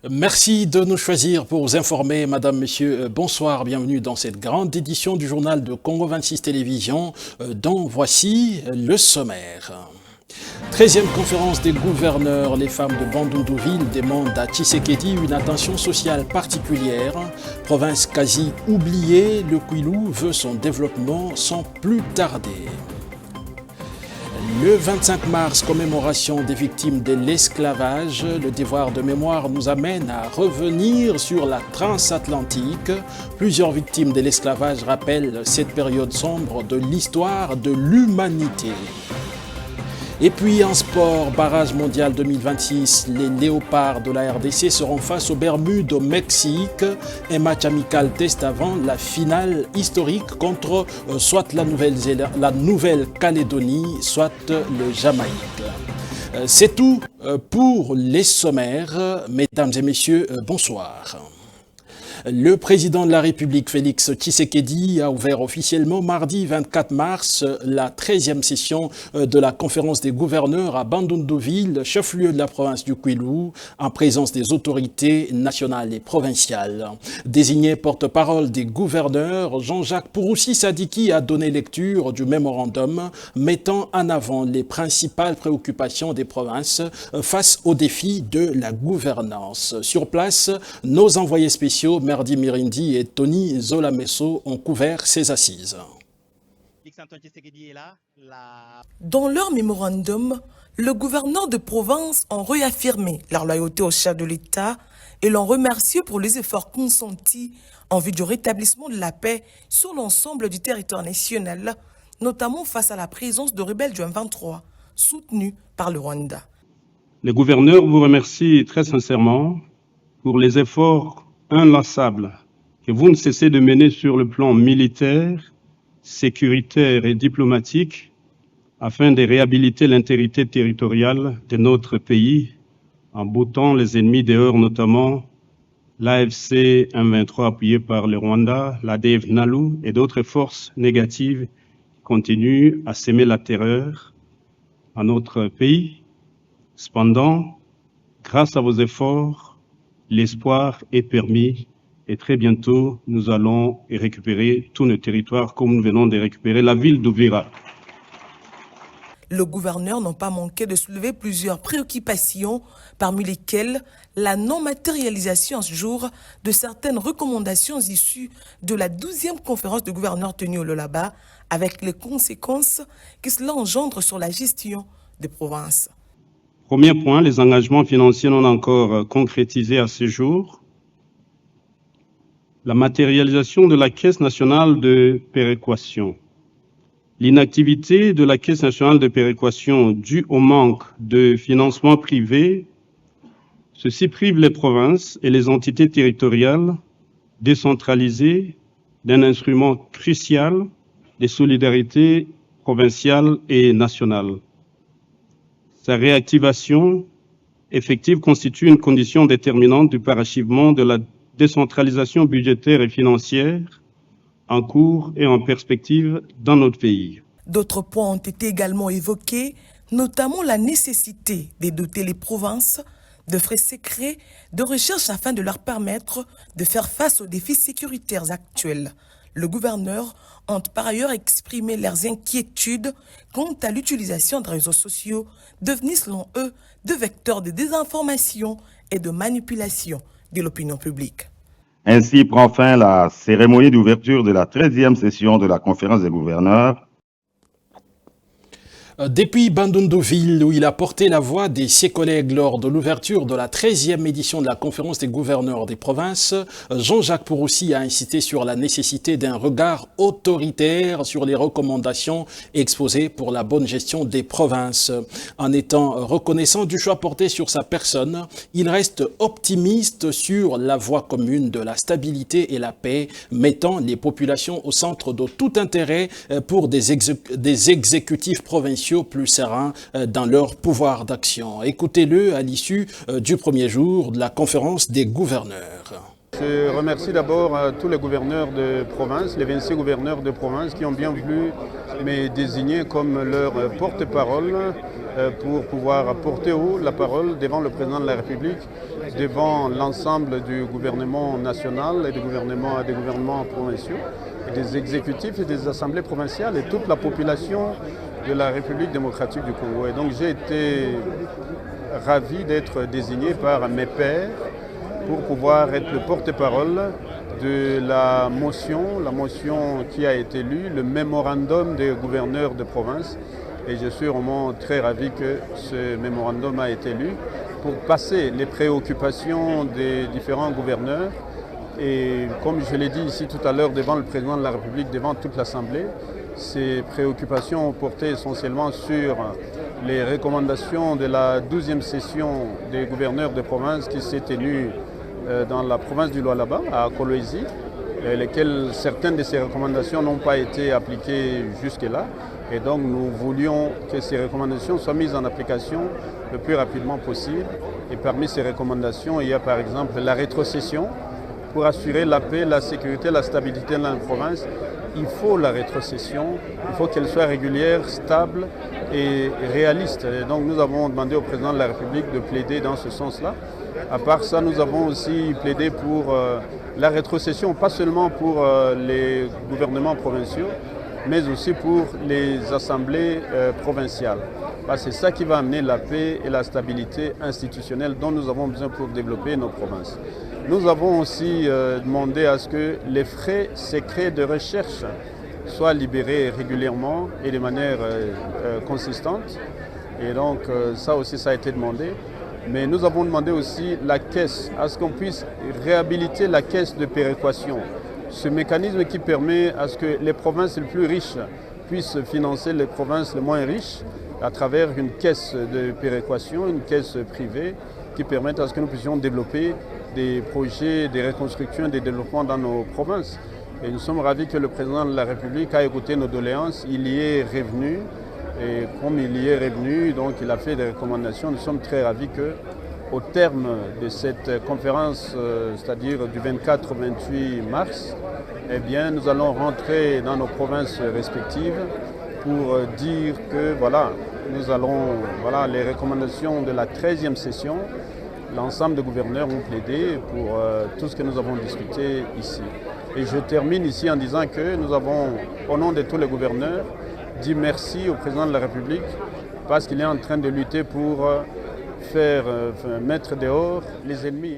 Merci de nous choisir pour vous informer, Madame, Monsieur. Bonsoir, bienvenue dans cette grande édition du journal de Congo 26 Télévision, dont voici le sommaire. 13e conférence des gouverneurs, les femmes de Bandundu-Ville demandent à Tshisekedi une attention sociale particulière. Province quasi oubliée, le Kwilu veut son développement sans plus tarder. Le 25 mars, commémoration des victimes de l'esclavage. Le devoir de mémoire nous amène à revenir sur la transatlantique. Plusieurs victimes de l'esclavage rappellent cette période sombre de l'histoire de l'humanité. Et puis en sport, barrage mondial 2026, les léopards de la RDC seront face aux Bermudes au Mexique. Un match amical test avant la finale historique contre soit la Nouvelle-Calédonie, soit le Jamaïque. C'est tout pour les sommaires. Mesdames et messieurs, bonsoir. Le président de la République, Félix Tshisekedi, a ouvert officiellement mardi 24 mars la 13e session de la conférence des gouverneurs à Bandundu-Ville, chef-lieu de la province du Kwilu, en présence des autorités nationales et provinciales. Désigné porte-parole des gouverneurs, Jean-Jacques Purusi Sadiki a donné lecture du mémorandum mettant en avant les principales préoccupations des provinces face aux défis de la gouvernance. Sur place, nos envoyés spéciaux Merdi Mirindi et Tony Zolamesso ont couvert ces assises. Dans leur mémorandum, le gouverneur de province ont réaffirmé leur loyauté au chef de l'État et l'ont remercié pour les efforts consentis en vue du rétablissement de la paix sur l'ensemble du territoire national, notamment face à la présence de rebelles du M23, soutenus par le Rwanda. Les gouverneurs vous remercient très sincèrement pour les efforts inlassable que vous ne cessez de mener sur le plan militaire, sécuritaire et diplomatique afin de réhabiliter l'intégrité territoriale de notre pays en boutant les ennemis dehors, notamment l'AFC M23 appuyé par le Rwanda, l'ADF NALU et d'autres forces négatives qui continuent à semer la terreur à notre pays. Cependant, grâce à vos efforts, l'espoir est permis et très bientôt, nous allons récupérer tous nos territoires comme nous venons de récupérer la ville d'Ouvira. Le gouverneur n'a pas manqué de soulever plusieurs préoccupations, parmi lesquelles la non-matérialisation à ce jour de certaines recommandations issues de la 12e conférence de gouverneurs tenue au Lualaba, avec les conséquences que cela engendre sur la gestion des provinces. Premier point, les engagements financiers non encore concrétisés à ce jour. La matérialisation de la Caisse nationale de péréquation. L'inactivité de la Caisse nationale de péréquation due au manque de financement privé. Ceci prive les provinces et les entités territoriales décentralisées d'un instrument crucial de solidarité provinciale et nationale. Sa réactivation effective constitue une condition déterminante du parachèvement de la décentralisation budgétaire et financière en cours et en perspective dans notre pays. D'autres points ont été également évoqués, notamment la nécessité de doter les provinces de frais secrets de recherche afin de leur permettre de faire face aux défis sécuritaires actuels. Le gouverneur ont par ailleurs exprimé leurs inquiétudes quant à l'utilisation des réseaux sociaux, devenus selon eux de vecteurs de désinformation et de manipulation de l'opinion publique. Ainsi prend fin la cérémonie d'ouverture de la 13e session de la conférence des gouverneurs. Depuis Bandundu-Ville, où il a porté la voix de ses collègues lors de l'ouverture de la 13e édition de la conférence des gouverneurs des provinces, Jean-Jacques Purusi a insisté sur la nécessité d'un regard autoritaire sur les recommandations exposées pour la bonne gestion des provinces. En étant reconnaissant du choix porté sur sa personne, il reste optimiste sur la voie commune de la stabilité et la paix, mettant les populations au centre de tout intérêt pour des exécutifs provinciaux plus sereins dans leur pouvoir d'action. Écoutez-le à l'issue du premier jour de la conférence des gouverneurs. Je remercie d'abord tous les gouverneurs de province, les 26 gouverneurs de province qui ont bien voulu me désigner comme leur porte-parole pour pouvoir porter haut la parole devant le président de la République, devant l'ensemble du gouvernement national et des gouvernements provinciaux, et des exécutifs et des assemblées provinciales et toute la population de la République démocratique du Congo. Et donc j'ai été ravi d'être désigné par mes pairs pour pouvoir être le porte-parole de la motion qui a été lue, le mémorandum des gouverneurs de province. Et je suis vraiment très ravi que ce mémorandum a été lu pour passer les préoccupations des différents gouverneurs. Et comme je l'ai dit ici tout à l'heure devant le président de la République, devant toute l'Assemblée, ces préoccupations ont porté essentiellement sur les recommandations de la 12e session des gouverneurs de province qui s'est tenue dans la province du Lualaba, à Kolwezi, lesquelles certaines de ces recommandations n'ont pas été appliquées jusque-là. Et donc nous voulions que ces recommandations soient mises en application le plus rapidement possible. Et parmi ces recommandations, il y a par exemple la rétrocession. Pour assurer la paix, la sécurité, la stabilité dans la province, il faut la rétrocession, il faut qu'elle soit régulière, stable et réaliste. Et donc nous avons demandé au président de la République de plaider dans ce sens-là. À part ça, nous avons aussi plaidé pour la rétrocession, pas seulement pour les gouvernements provinciaux, mais aussi pour les assemblées provinciales. C'est ça qui va amener la paix et la stabilité institutionnelle dont nous avons besoin pour développer nos provinces. Nous avons aussi demandé à ce que les frais secrets de recherche soient libérés régulièrement et de manière consistante. Et donc ça aussi, ça a été demandé. Mais nous avons demandé aussi la caisse, à ce qu'on puisse réhabiliter la caisse de péréquation. Ce mécanisme qui permet à ce que les provinces les plus riches puissent financer les provinces les moins riches à travers une caisse de péréquation, une caisse privée qui permette à ce que nous puissions développer des projets, des reconstructions, des développements dans nos provinces. Et nous sommes ravis que le président de la République a écouté nos doléances, il y est revenu. Et comme il y est revenu, donc il a fait des recommandations. Nous sommes très ravis qu'au terme de cette conférence, c'est-à-dire du 24 au 28 mars, eh bien, nous allons rentrer dans nos provinces respectives pour dire que voilà, nous allons, voilà, les recommandations de la 13e session, l'ensemble des gouverneurs ont plaidé pour tout ce que nous avons discuté ici. Et je termine ici en disant que nous avons, au nom de tous les gouverneurs, dit merci au président de la République parce qu'il est en train de lutter pour mettre dehors les ennemis.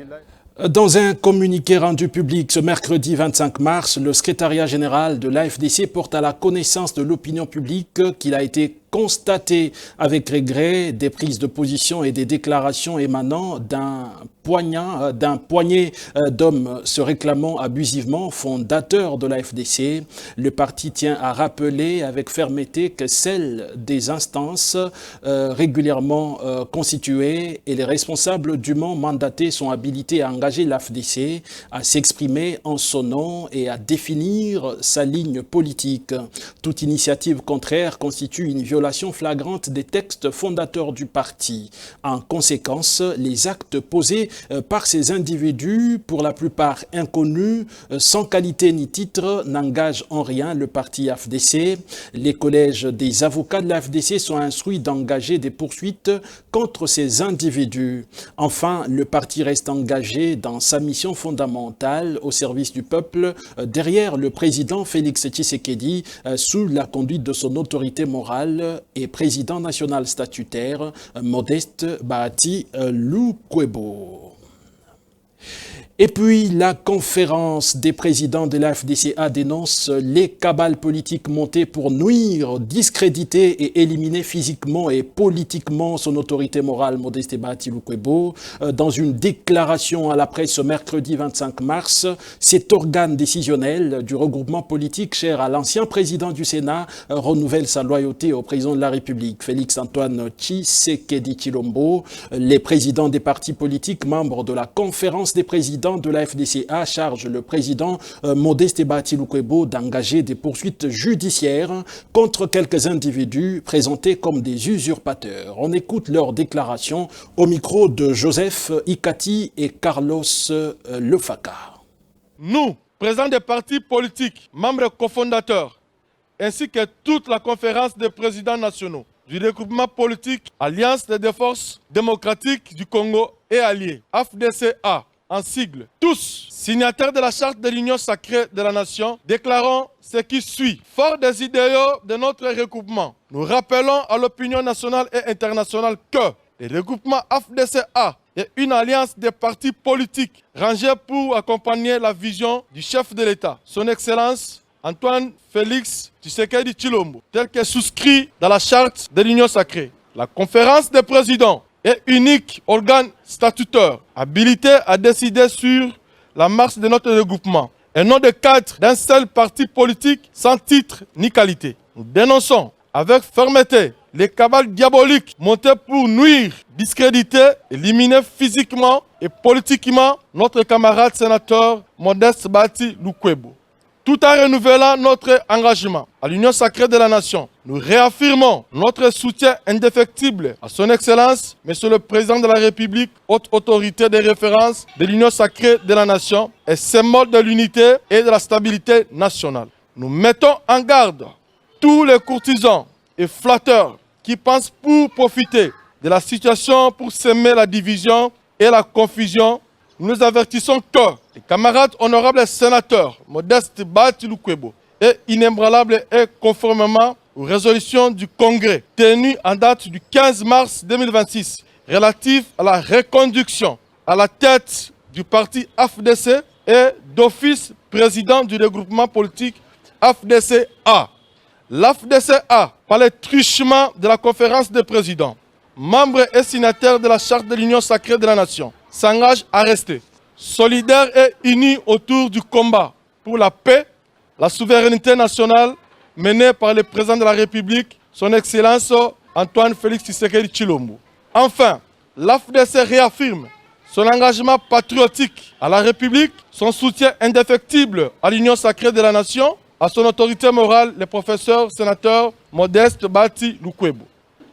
Dans un communiqué rendu public ce mercredi 25 mars, le secrétariat général de l'AFDC porte à la connaissance de l'opinion publique qu'il a été constaté avec regret des prises de position et des déclarations émanant d'un poignet d'hommes se réclamant abusivement fondateurs de la FDC. Le parti tient à rappeler avec fermeté que celles des instances régulièrement constituées et les responsables dûment mandatés sont habilités à engager la FDC à s'exprimer en son nom et à définir sa ligne politique. Toute initiative contraire constitue une violation flagrante des textes fondateurs du parti. En conséquence, les actes posés par ces individus, pour la plupart inconnus, sans qualité ni titre, n'engagent en rien le parti AFDC. Les collèges des avocats de l'AFDC sont instruits d'engager des poursuites contre ces individus. Enfin, le parti reste engagé dans sa mission fondamentale au service du peuple, derrière le président Félix Tshisekedi, sous la conduite de son autorité morale et président national statutaire Modeste Bahati Lukwebo. Et puis, la conférence des présidents de la FDCA dénonce les cabales politiques montées pour nuire, discréditer et éliminer physiquement et politiquement son autorité morale, Modeste Bahati Lukwebo. Dans une déclaration à la presse ce mercredi 25 mars, cet organe décisionnel du regroupement politique cher à l'ancien président du Sénat renouvelle sa loyauté au président de la République, Félix-Antoine Tshisekedi Tshilombo. Les présidents des partis politiques, membres de la conférence des présidents de la FDCA, charge le président Modeste Bahati Lukwebo d'engager des poursuites judiciaires contre quelques individus présentés comme des usurpateurs. On écoute leur déclaration au micro de Joseph Ikati et Carlos Lefaka. Nous, présidents des partis politiques, membres cofondateurs, ainsi que toute la conférence des présidents nationaux, du regroupement politique Alliance des forces démocratiques du Congo et alliés, AFDCA, en sigle, tous signataires de la charte de l'Union sacrée de la nation, déclarons ce qui suit. Fort des idéaux de notre regroupement, nous rappelons à l'opinion nationale et internationale que le regroupement AFDCA est une alliance des partis politiques rangée pour accompagner la vision du chef de l'État, son Excellence Antoine Félix Tshisekedi Tshilombo, tel que souscrit dans la charte de l'Union sacrée. La conférence des présidents est unique organe statutaire, habilité à décider sur la marche de notre regroupement, et non de cadre d'un seul parti politique sans titre ni qualité. Nous dénonçons avec fermeté les cabales diaboliques montées pour nuire, discréditer, éliminer physiquement et politiquement notre camarade sénateur Modeste Bati Lukwebo. Tout en renouvelant notre engagement à l'Union sacrée de la nation, nous réaffirmons notre soutien indéfectible à son Excellence, Monsieur le Président de la République, haute autorité de référence de l'Union sacrée de la nation et symbole de l'unité et de la stabilité nationale. Nous mettons en garde tous les courtisans et flatteurs qui pensent pour profiter de la situation pour semer la division et la confusion. Nous avertissons que les camarades honorables sénateurs Modeste Bati Lukwebo est inébranlable et conformément aux résolutions du Congrès tenues en date du 15 mars 2026 relatives à la reconduction à la tête du parti AFDC et d'office président du regroupement politique AFDCA. L'AFDCA, par le truchement de la conférence des présidents, membre et signataire de la charte de l'Union sacrée de la nation, s'engage à rester solidaire et uni autour du combat pour la paix, la souveraineté nationale menée par le président de la République, son Excellence Antoine Félix Tshisekedi Tshilombo. Enfin, l'AFDC réaffirme son engagement patriotique à la République, son soutien indéfectible à l'Union sacrée de la nation, à son autorité morale, le professeur sénateur Modeste Bati Lukwebo.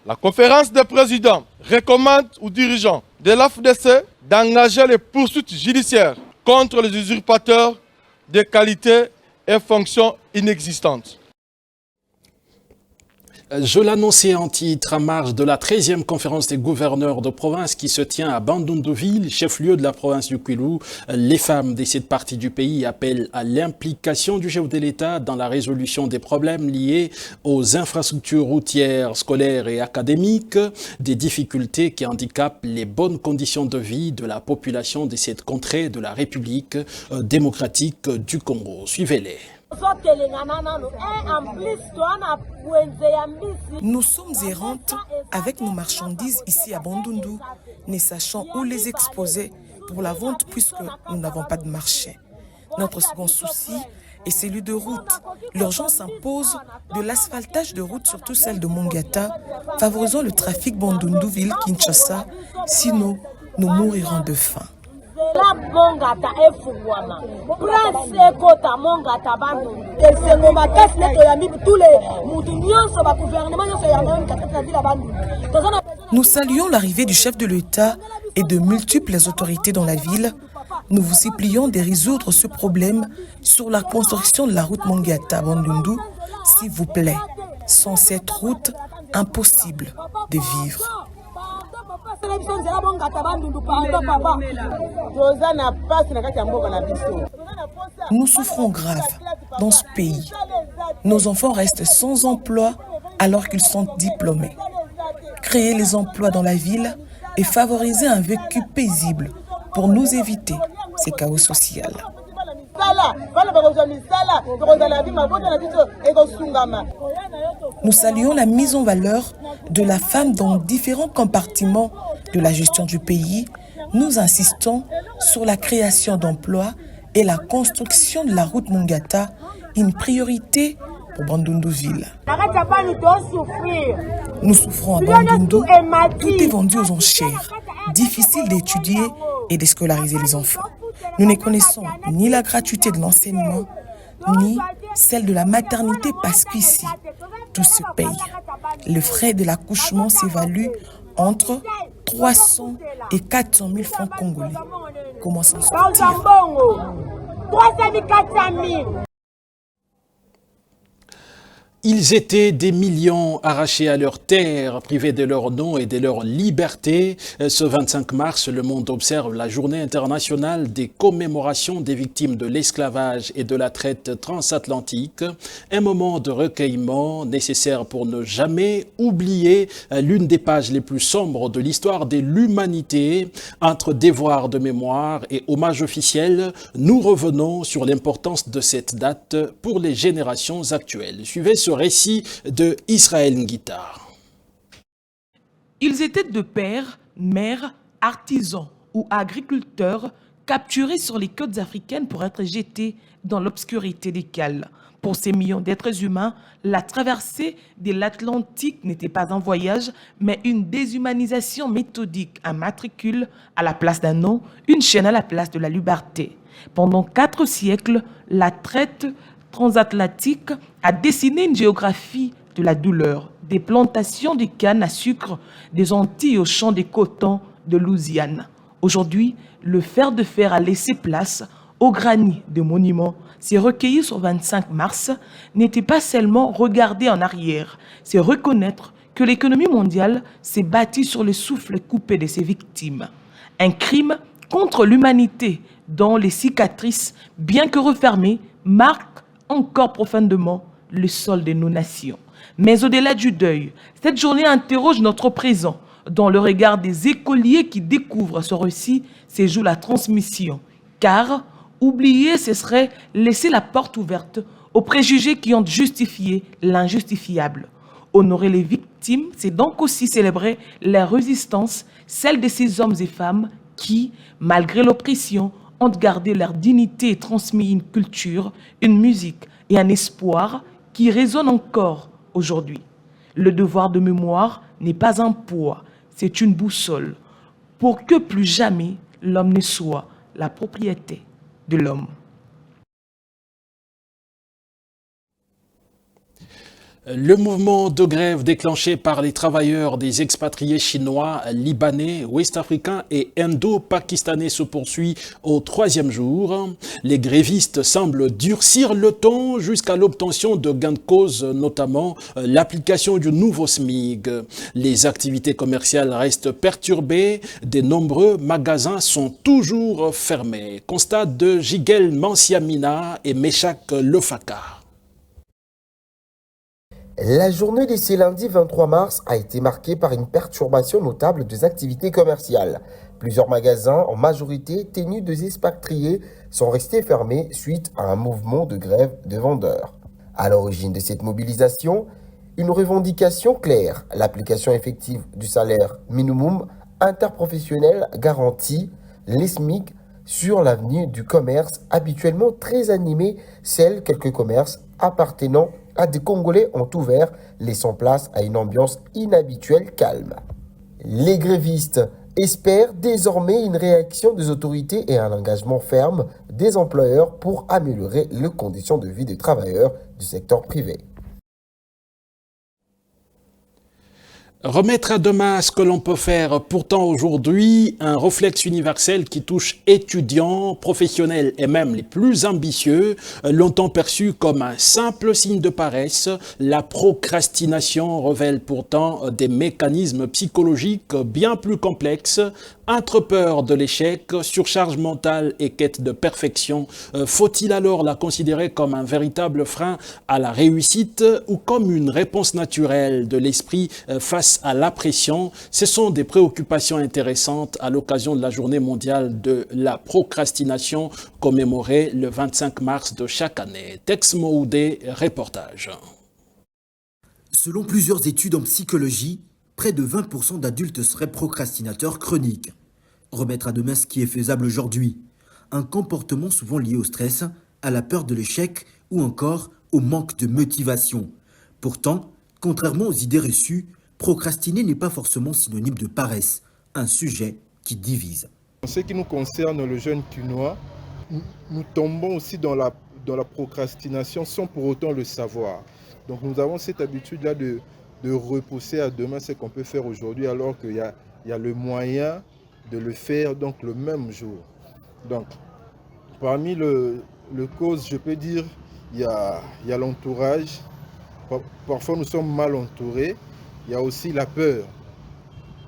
La conférence des présidents recommande aux dirigeants de l'AFDC d'engager les poursuites judiciaires contre les usurpateurs de qualités et fonctions inexistantes. Je l'annonçais en titre en marge de la 13e conférence des gouverneurs de province qui se tient à Bandundu-Ville, chef-lieu de la province du Kwilu. Les femmes de cette partie du pays appellent à l'implication du chef de l'État dans la résolution des problèmes liés aux infrastructures routières, scolaires et académiques, des difficultés qui handicapent les bonnes conditions de vie de la population de cette contrée de la République démocratique du Congo. Suivez-les. Nous sommes errantes avec nos marchandises ici à Bandundu, ne sachant où les exposer pour la vente puisque nous n'avons pas de marché. Notre second souci est celui de route. L'urgence impose de l'asphaltage de route, surtout celle de Mongata, favorisant le trafic Bandundu-Ville-Kinshasa, sinon nous mourirons de faim. Nous saluons l'arrivée du chef de l'État et de multiples autorités dans la ville. Nous vous supplions de résoudre ce problème sur la construction de la route Mongata-Bandundu, s'il vous plaît. Sans cette route, impossible de vivre. Nous souffrons grave dans ce pays. Nos enfants restent sans emploi alors qu'ils sont diplômés. Créer les emplois dans la ville et favoriser un vécu paisible pour nous éviter ces chaos sociaux. Nous saluons la mise en valeur de la femme dans différents compartiments de la gestion du pays. Nous insistons sur la création d'emplois et la construction de la route Mongata, une priorité pour Bandundu-Ville. Nous souffrons à Bandundu, tout est vendu aux enchères, difficile d'étudier et de scolariser les enfants. Nous ne connaissons ni la gratuité de l'enseignement, ni celle de la maternité parce qu'ici, tout se paye. Le frais de l'accouchement s'évalue entre 300 et 400 000 francs congolais. Comment s'en sortir? Ils étaient des millions arrachés à leur terre, privés de leur nom et de leur liberté. Ce 25 mars, le monde observe la journée internationale des commémorations des victimes de l'esclavage et de la traite transatlantique. Un moment de recueillement nécessaire pour ne jamais oublier l'une des pages les plus sombres de l'histoire de l'humanité. Entre devoir de mémoire et hommage officiel, nous revenons sur l'importance de cette date pour les générations actuelles. Suivez ce récit de Israël Nguitar. Ils étaient de pères, mères, artisans ou agriculteurs capturés sur les côtes africaines pour être jetés dans l'obscurité des cales. Pour ces millions d'êtres humains, la traversée de l'Atlantique n'était pas un voyage, mais une déshumanisation méthodique, un matricule à la place d'un nom, une chaîne à la place de la liberté. Pendant 4 siècles, la traite transatlantique a dessiné une géographie de la douleur, des plantations de canne à sucre, des Antilles aux champs de coton de Louisiane. Aujourd'hui, le fer de fer a laissé place au granit de monuments. Ces recueillis sur 25 mars n'était pas seulement regarder en arrière, c'est reconnaître que l'économie mondiale s'est bâtie sur le souffle coupé de ses victimes. Un crime contre l'humanité dont les cicatrices, bien que refermées, marquent encore profondément le sol de nos nations. Mais au-delà du deuil, cette journée interroge notre présent. Dans le regard des écoliers qui découvrent ce récit, se joue la transmission. Car oublier, ce serait laisser la porte ouverte aux préjugés qui ont justifié l'injustifiable. Honorer les victimes, c'est donc aussi célébrer la résistance, celle de ces hommes et femmes qui, malgré l'oppression, ont gardé leur dignité et transmis une culture, une musique et un espoir qui résonnent encore aujourd'hui. Le devoir de mémoire n'est pas un poids, c'est une boussole pour que plus jamais l'homme ne soit la propriété de l'homme. Le mouvement de grève déclenché par les travailleurs des expatriés chinois, libanais, ouest-africains et indo-pakistanais se poursuit au 3e jour. Les grévistes semblent durcir le ton jusqu'à l'obtention de gains de cause, notamment l'application du nouveau SMIC. Les activités commerciales restent perturbées, de nombreux magasins sont toujours fermés. Constat de Jigel Mansiamina et Meshak Lefaka. La journée de ce lundi 23 mars a été marquée par une perturbation notable des activités commerciales. Plusieurs magasins, en majorité tenus des expatriés, sont restés fermés suite à un mouvement de grève de vendeurs. À l'origine de cette mobilisation, une revendication claire, l'application effective du salaire minimum interprofessionnel garanti, les SMIC, sur l'avenue du commerce, habituellement très animé, celle quelques commerces appartenant à des Congolais ont ouvert, laissant place à une ambiance inhabituelle calme. Les grévistes espèrent désormais une réaction des autorités et un engagement ferme des employeurs pour améliorer les conditions de vie des travailleurs du secteur privé. Remettre à demain ce que l'on peut faire pourtant aujourd'hui, un réflexe universel qui touche étudiants, professionnels et même les plus ambitieux, longtemps perçu comme un simple signe de paresse. La procrastination révèle pourtant des mécanismes psychologiques bien plus complexes. Entre peur de l'échec, surcharge mentale et quête de perfection, faut-il alors la considérer comme un véritable frein à la réussite ou comme une réponse naturelle de l'esprit face à la pression? Ce sont des préoccupations intéressantes à l'occasion de la journée mondiale de la procrastination commémorée le 25 mars de chaque année. Tex Mohoudé, reportage. Selon plusieurs études en psychologie, près de 20% d'adultes seraient procrastinateurs chroniques. Remettre à demain ce qui est faisable aujourd'hui. Un comportement souvent lié au stress, à la peur de l'échec ou encore au manque de motivation. Pourtant, contrairement aux idées reçues, procrastiner n'est pas forcément synonyme de paresse, un sujet qui divise. En ce qui nous concerne, le jeune Cunois, nous tombons aussi dans la procrastination sans pour autant le savoir. Donc nous avons cette habitude-là de repousser à demain ce qu'on peut faire aujourd'hui alors qu'il y a le moyen de le faire donc le même jour. Donc parmi le cause, je peux dire, il y a l'entourage, Parfois, nous sommes mal entourés. Il y a aussi la peur.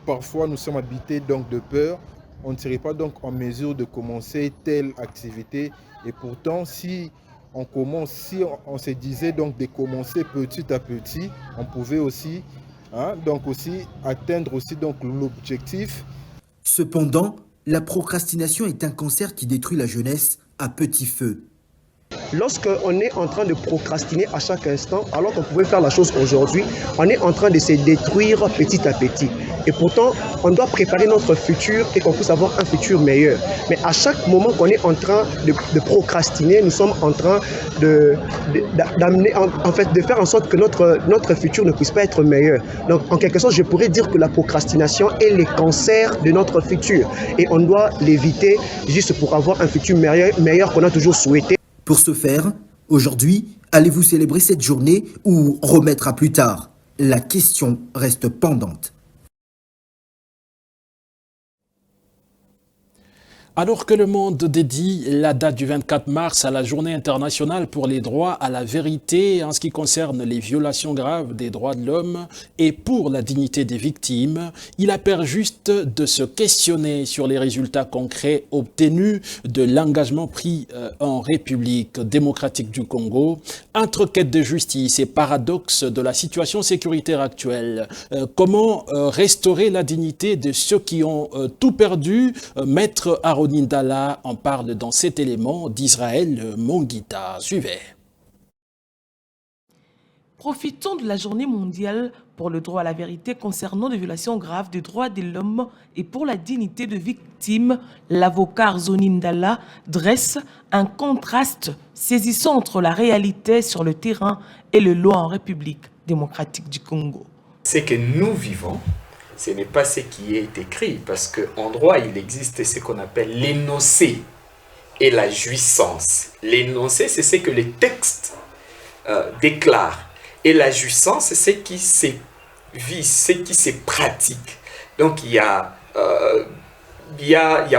Parfois, nous sommes habités donc de peur. On ne serait pas donc en mesure de commencer telle activité. Et pourtant, si on se disait donc de commencer petit à petit, on pouvait aussi, donc aussi atteindre aussi donc l'objectif. Cependant, la procrastination est un cancer qui détruit la jeunesse à petit feu. Lorsqu'on est en train de procrastiner à chaque instant, alors qu'on pouvait faire la chose aujourd'hui, on est en train de se détruire petit à petit. Et pourtant, on doit préparer notre futur et qu'on puisse avoir un futur meilleur. Mais à chaque moment qu'on est en train de procrastiner, nous sommes en train d'amener, en fait, de faire en sorte que notre futur ne puisse pas être meilleur. Donc, en quelque sorte, je pourrais dire que la procrastination est le cancer de notre futur. Et on doit l'éviter juste pour avoir un futur meilleur qu'on a toujours souhaité. Pour ce faire, aujourd'hui, allez-vous célébrer cette journée ou remettre à plus tard? La question reste pendante. Alors que le monde dédie la date du 24 mars à la Journée internationale pour les droits à la vérité en ce qui concerne les violations graves des droits de l'homme et pour la dignité des victimes, il apparaît juste de se questionner sur les résultats concrets obtenus de l'engagement pris en République démocratique du Congo, entre quête de justice et paradoxe de la situation sécuritaire actuelle. Comment restaurer la dignité de ceux qui ont tout perdu? Maître Aaron Ndala en parle dans cet élément d'Israël Monguita. Suivez. Profitons de la journée mondiale pour le droit à la vérité concernant des violations graves des droits de l'homme et pour la dignité de victimes. L'avocat Aaron Ndala dresse un contraste saisissant entre la réalité sur le terrain et le loi en République démocratique du Congo. C'est que nous vivons. Ce n'est pas ce qui est écrit, parce qu'en droit, il existe ce qu'on appelle l'énoncé et la jouissance. L'énoncé, c'est ce que les textes déclarent. Et la jouissance, c'est ce qui se vit, ce qui se pratique. Donc, il y a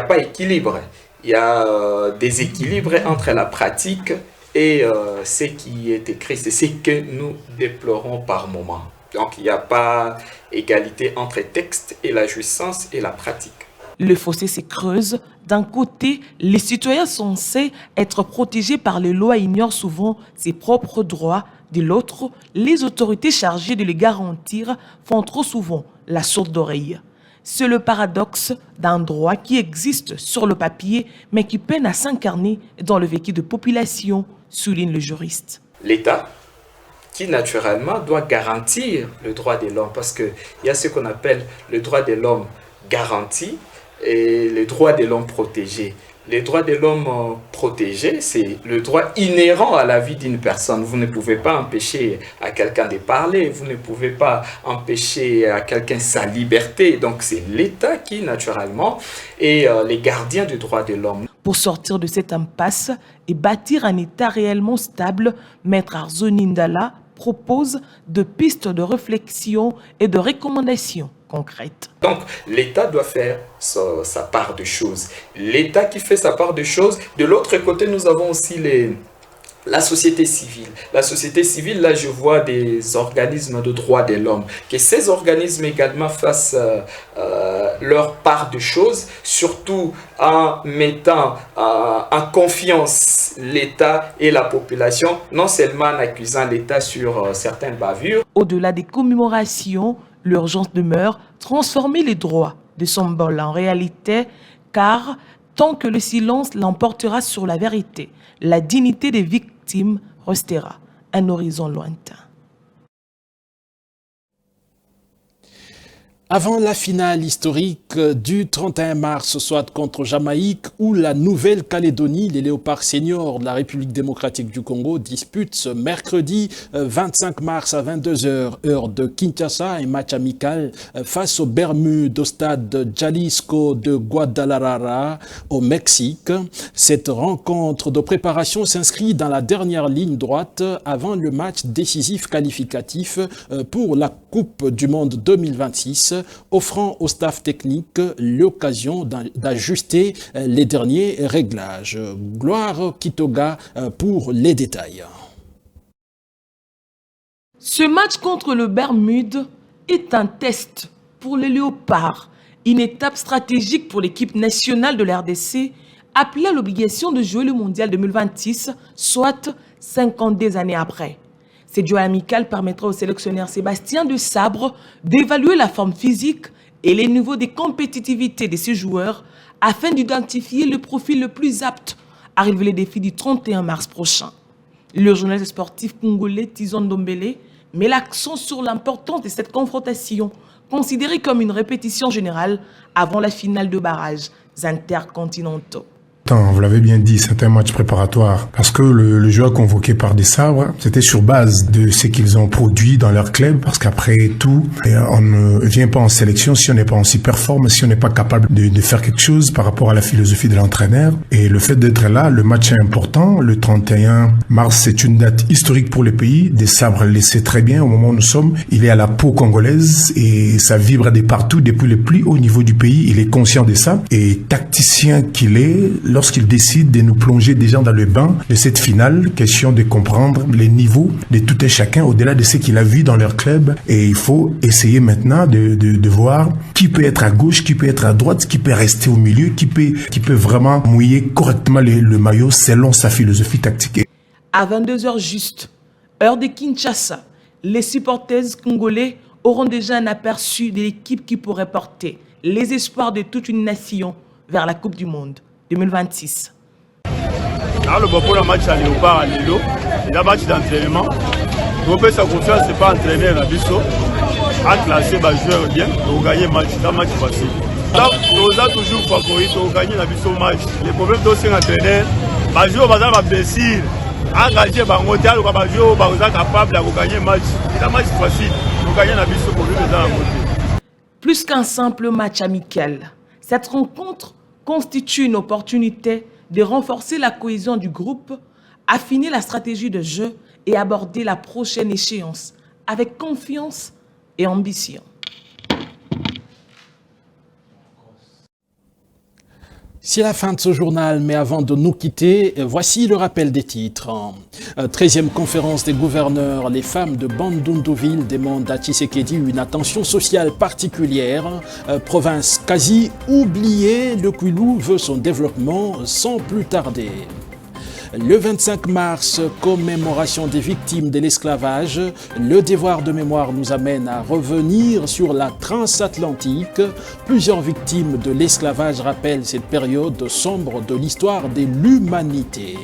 pas équilibre. Il y a déséquilibre entre la pratique et ce qui est écrit. C'est ce que nous déplorons par moment. Donc, il n'y a pas égalité entre texte et la jouissance et la pratique. Le fossé se creuse. D'un côté, les citoyens censés être protégés par les lois ignorent souvent ses propres droits. De l'autre, les autorités chargées de les garantir font trop souvent la sourde oreille. C'est le paradoxe d'un droit qui existe sur le papier, mais qui peine à s'incarner dans le vécu de population, souligne le juriste. L'État, qui naturellement doit garantir le droit de l'homme, parce qu'il y a ce qu'on appelle le droit de l'homme garanti et le droit de l'homme protégé. Le droit de l'homme protégé, c'est le droit inhérent à la vie d'une personne. Vous ne pouvez pas empêcher à quelqu'un de parler, vous ne pouvez pas empêcher à quelqu'un sa liberté. Donc c'est l'État qui, naturellement, est les gardiens du droit de l'homme. Pour sortir de cette impasse et bâtir un État réellement stable, Maître Aaron Ndala propose de pistes de réflexion et de recommandations concrètes. Donc, l'État doit faire sa part de choses. L'État qui fait sa part de choses. De l'autre côté, nous avons aussi la société civile. La société civile, là, je vois des organismes de droits de l'homme. Que ces organismes également fassent leur part de choses, surtout en mettant en confiance l'État et la population, non seulement en accusant l'État sur certaines bavures. Au-delà des commémorations, l'urgence demeure transformer les droits de symbole en réalité, car tant que le silence l'emportera sur la vérité, la dignité des victimes restera un horizon lointain. Avant la finale historique du 31 mars, soit contre Jamaïque ou la Nouvelle-Calédonie, les Léopards seniors de la République démocratique du Congo disputent ce mercredi 25 mars à 22h, heure de Kinshasa, un match amical face aux Bermudes au stade Jalisco de Guadalajara au Mexique. Cette rencontre de préparation s'inscrit dans la dernière ligne droite avant le match décisif qualificatif pour la Coupe du Monde 2026, offrant au staff technique l'occasion d'ajuster les derniers réglages. Gloire Kitoga pour les détails. Ce match contre le Bermude est un test pour les Léopards, une étape stratégique pour l'équipe nationale de la RDC, appelée à l'obligation de jouer le Mondial 2026, soit 52 années après. Cette duel amical permettra au sélectionneur Sébastien de Sabre d'évaluer la forme physique et les niveaux de compétitivité de ses joueurs afin d'identifier le profil le plus apte à relever les défis du 31 mars prochain. Le journaliste sportif congolais Tizon Ndombele met l'accent sur l'importance de cette confrontation, considérée comme une répétition générale avant la finale de barrages intercontinentaux. Vous l'avez bien dit, c'est un match préparatoire parce que le joueur convoqué par des Sabres, c'était sur base de ce qu'ils ont produit dans leur club, parce qu'après tout, on ne vient pas en sélection si on n'est pas aussi performant, si on n'est pas capable de faire quelque chose par rapport à la philosophie de l'entraîneur. Et le fait d'être là, le match est important. Le 31 mars, c'est une date historique pour le pays. Des Sabres le sait très bien au moment où nous sommes. Il est à la peau congolaise et ça vibre de partout depuis le plus haut niveau du pays. Il est conscient de ça et tacticien qu'il est, lorsqu'il décide de nous plonger déjà dans le bain de cette finale, question de comprendre les niveaux de tout et chacun au-delà de ce qu'il a vu dans leur club. Et il faut essayer maintenant de voir qui peut être à gauche, qui peut être à droite, qui peut rester au milieu, qui peut vraiment mouiller correctement le maillot selon sa philosophie tactique. À 22h juste, heure de Kinshasa, les supporters congolais auront déjà un aperçu de l'équipe qui pourrait porter les espoirs de toute une nation vers la Coupe du Monde 2026. Dans le match à Léopard à Lilo, il y a un match d'entraînement. Pour faire sa confiance, c'est pas entraîner à Bisso, à classer les joueurs bien, pour gagner le match. C'est un match facile. Nous avons toujours favori pour gagner la Bisso match. Les problèmes de ces entraîneurs, les joueurs vont blessés, engager les monteurs, les joueurs vont être capables de gagner le match. C'est un match facile pour gagner la Bisso pour nous. Plus qu'un simple match amical, cette rencontre constitue une opportunité de renforcer la cohésion du groupe, affiner la stratégie de jeu et aborder la prochaine échéance avec confiance et ambition. C'est la fin de ce journal, mais avant de nous quitter, voici le rappel des titres. 13e conférence des gouverneurs, les femmes de Bandundu-Ville demandent à Tshisekedi une attention sociale particulière. Province quasi oubliée, le Kwilu veut son développement sans plus tarder. Le 25 mars, commémoration des victimes de l'esclavage. Le devoir de mémoire nous amène à revenir sur la transatlantique. Plusieurs victimes de l'esclavage rappellent cette période sombre de l'histoire de l'humanité.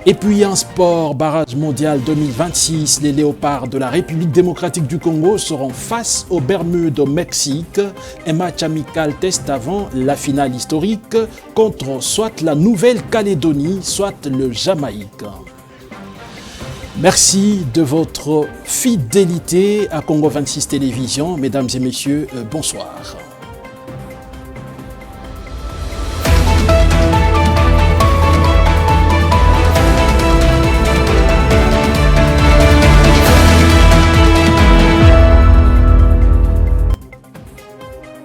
Et puis en sport, barrage mondial 2026, les Léopards de la République démocratique du Congo seront face aux Bermudes au Mexique. Un match amical test avant la finale historique contre soit la Nouvelle-Calédonie, soit le Jamaïque. Merci de votre fidélité à Congo 26 Télévision. Mesdames et messieurs, bonsoir.